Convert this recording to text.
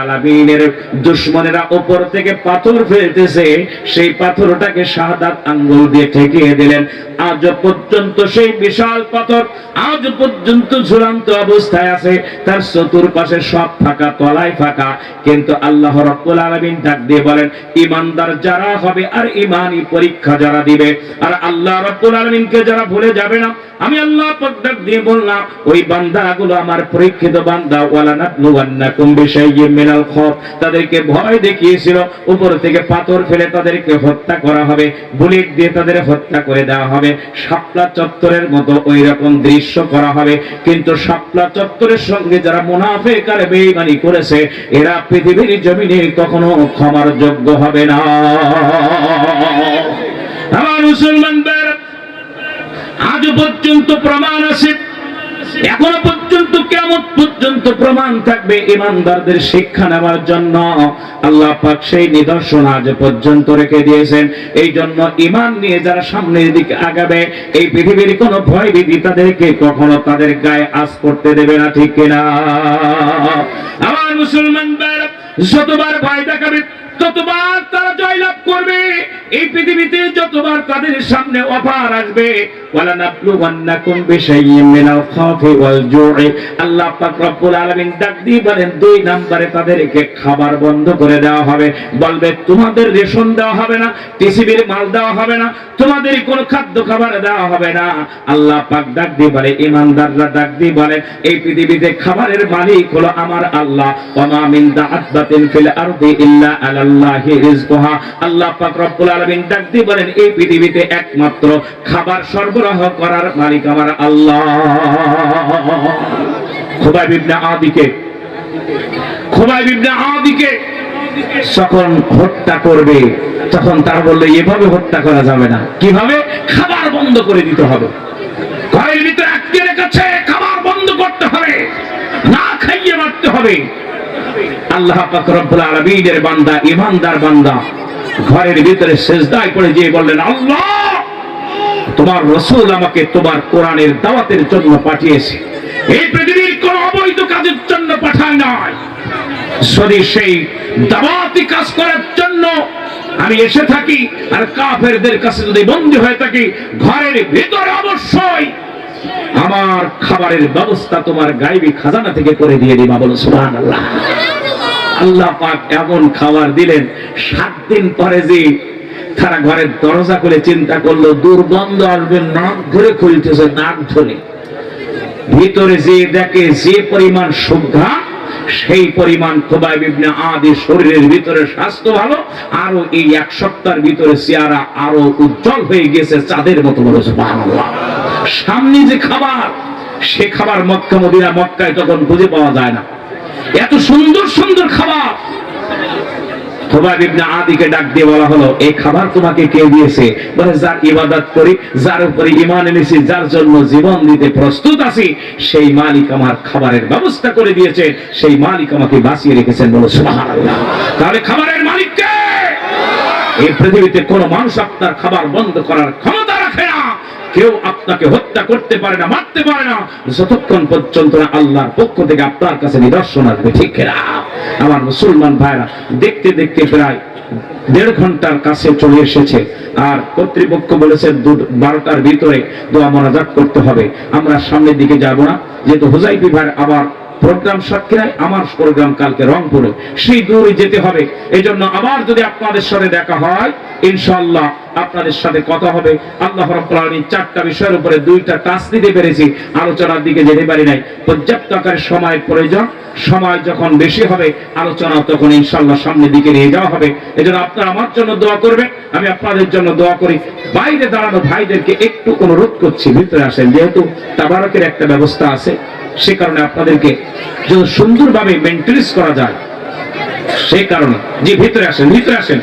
আলামিনের দুশমনেরা উপর থেকে পাথর ফেলতেছে, সেই পাথরটাকে শাহাদাত আঙ্গুল দিয়ে ঠেকিয়ে দিলেন। আজ পর্যন্ত সেই বিশাল পাথর আজ পর্যন্ত ঝুলন্ত অবস্থায় আছে, তার চতুর্পাশে সব ফাঁকা, তলায় ফাঁকা। কিন্তু আল্লাহ রাব্বুল আলামিন ডাক দিয়ে বলেন, ঈমানদার যারা হবে আর ঈমানি পরীক্ষা যারা দিবে আর আল্লাহ রাব্বুল আলামিনকে যারা ভুলে যাবে না, আমি আল্লাহ পাক ডাক দিয়ে বললাম ওই বান্দাগুলো আমার পরীক্ষিত বান্দা। ওয়ালা নাবলুওয়ান্নাকুম বিশাইয়্যিম মিনাল খাউফ, তাদেরকে ভয় দেখিয়েছিল, উপর থেকে পাথর ফেলে তাদেরকে হত্যা করা হবে, বুলেট দিয়ে তাদের হত্যা করে দেওয়া হবে, শাপলা চত্বরের মতো ওই রকম দৃশ্য করা হবে। কিন্তু শাপলা চত্বরের সঙ্গে যারা মুনাফিক আর বেঈমানি করেছে, এরা পৃথিবীর জমিনে কখনো ক্ষমার যোগ্য হবে না। আমার মুসলমান ভাইরা, আজ পর্যন্ত প্রমাণ আছে, এখনো পর্যন্ত কিয়ামত পর্যন্ত প্রমাণ থাকবে ঈমানদারদের শিক্ষা নেওয়ার জন্য। আল্লাহ পাক সেই নিদর্শন আজ পর্যন্ত রেখে দিয়েছেন। এই জন্য ঈমান নিয়ে যারা সামনের দিকে আগাবে, এই পৃথিবীর কোনো ভয় ভীতি তাদেরকে কখনো তাদের গায়ে আঁচ করতে দেবে না, ঠিক কিনা? আমার মুসলমান ভাইরা, যতবার ভয় দেখাবে ততবার তারা জয়লাভ করবে। এই পৃথিবীতে যতবার তাদের সামনে অফার আসবে, ওয়ালা নাবলুওয়ান্নাকুম বিশাইয়্যিম মিনাল খাউফি ওয়াল জু'i, আল্লাহ পাক রব্বুল আলামিন ডাক দিয়ে বলেন, দুই নম্বরে তাদেরকে খাবার বন্ধ করে দেওয়া হবে। বলবে তোমাদের রেশন দেওয়া হবে না, টিসিবির মাল দেওয়া হবে না, তোমাদের কোনো খাদ্য খাবার দেওয়া হবে না। আল্লাহ পাক ডাক দিয়ে বলে, ঈমানদাররা ডাক দিয়ে বলে, এই পৃথিবীতে খাবারের মালিক হলো আমার আল্লাহ। ওয়া মা মিন দাআবাতিন ফিল আরদি ইল্লা আলাল্লাহি রিজকুহা, আল্লাহ পাক রব্বুল আলামিন ডাক দিয়ে বলেন, এই পৃথিবীতে একমাত্র খাবার সরবরাহ করার মালিক আমার আল্লাহ। খুবাইব ইবনে আদিকে যখন হত্যা করবে, তখন তার বললো এভাবে হত্যা করা যাবে না। কিভাবে? খাবার বন্ধ করে দিতে হবে, ঘরের ভিতরে আটকে রেখেছে, খাবার বন্ধ করতে হবে, না খাইয়ে মারতে হবে। আল্লাহ পাক রব্বুল আলামিনের বান্দা, ঈমানদার বান্দা ঘরের ভিতরে সিজদায় পড়ে গিয়ে বললেন, আল্লাহ তোমার রাসূল আমাকে তোমার কোরআনের দাওয়াতের জন্য পাঠিয়েছে, এই পৃথিবীর কোন অবৈধ কাজের জন্য পাঠায় নাই। যদি সেই দাওয়াতি কাজ করার জন্য আমি এসে থাকি আর কাফেরদের কাছে যদি বন্দী হয়ে থাকি, ঘরের ভিতরে অবশ্যই আমার খাবারের ব্যবস্থা তোমার গায়বী খাজানা থেকে করে দিয়ে দিবা। বলো সুবহানাল্লাহ। আল্লাহ পাক এমন খাবার দিলেন, 7 দিন পরে যে তারা ঘরের দরজা খুলে চিন্তা করলো দুর্গন্ধ আসবে, নাক ধরে খুলতেছে, নাক ধরে ভিতরে যে দেখে যে পরিমাণ সুগন্ধ, সেই পরিমাণ খুবাইব ইবনে আদির শরীরের ভিতরে স্বাস্থ্য ভালো, আরো এই 1 সপ্তাহের ভিতরে চেহারা আরো উজ্জ্বল হয়ে গেছে, চাঁদের মতো। বলো সুবহানাল্লাহ। সামনে যে খাবার, সে খাবার মক্কা মদিনা, মক্কায় তখন খুঁজে পাওয়া যায় না, এত সুন্দর সুন্দর খাবার। খুবাইব ইবনে আদিকে ডাক দিয়ে বলা হলো, এই খাবার তোমাকে কে দিয়েছে? বলে, যার ইবাদত করি, যার উপরে ঈমান এনেছি, যার জন্য জীবন দিতে প্রস্তুত আছি, সেই মালিক আমার খাবারের ব্যবস্থা করে দিয়েছে, সেই মালিক আমাকে বাঁচিয়ে রেখেছেন। বলো সুবহানাল্লাহ। তাহলে খাবারের মালিক কে? এই পৃথিবীতে কোনো মানুষ আপনার খাবার বন্ধ করার ক্ষমতা রাখে না। কেউ আপনাকে হত্যা করতে পারে না, মারতে পারে না, যতক্ষণ পর্যন্ত না আল্লাহর পক্ষ থেকে আপনার কাছে নিদর্শন আসবে, ঠিক না? আমার মুসলমান ভাইরা, দেখতে দেখতে প্রায় 1.5 ঘন্টার কাছে চলে এসেছে, আর কর্তৃপক্ষ বলেছে 12টার ভিতরে দোয়া মোনাজাত করতে হবে। আমরা সামনের দিকে যাব না, যেহেতু হুজাইফি ভাই আবার প্রোগ্রাম সাতক্ষীরায়, আমার প্রোগ্রাম কালকে রংপুরে, সেই দূরে যেতে হবে। এই জন্য আবার যদি আপনাদের সাথে দেখা হয়, ইনশাআল্লাহ আপনাদের সাথে কথা হবে। আল্লাহ রাব্বুল আলামিন 4টা বিষয়ের উপরে 2টা টাচ দিতে পেরেছি, আলোচনার দিকে যেতে পারি নাই। পর্যাপ্ত আকারে সময় প্রয়োজন, সময় যখন বেশি হবে আলোচনা তখন ইনশাআল্লাহ সামনের দিকে নিয়ে যাওয়া হবে। এজন্য আপনারা আমার জন্য দোয়া করবেন, আমি আপনাদের জন্য দোয়া করি। বাইরে দাঁড়ানো ভাইদেরকে একটু অনুরোধ করছি, ভিতরে আসেন, যেহেতু তাবারকের একটা ব্যবস্থা আছে, সে কারণে আপনাদেরকে যদি সুন্দরভাবে মেইনটেইন করা যায়, সেই কারণে যে ভিতরে আসেন, ভিতরে আসেন।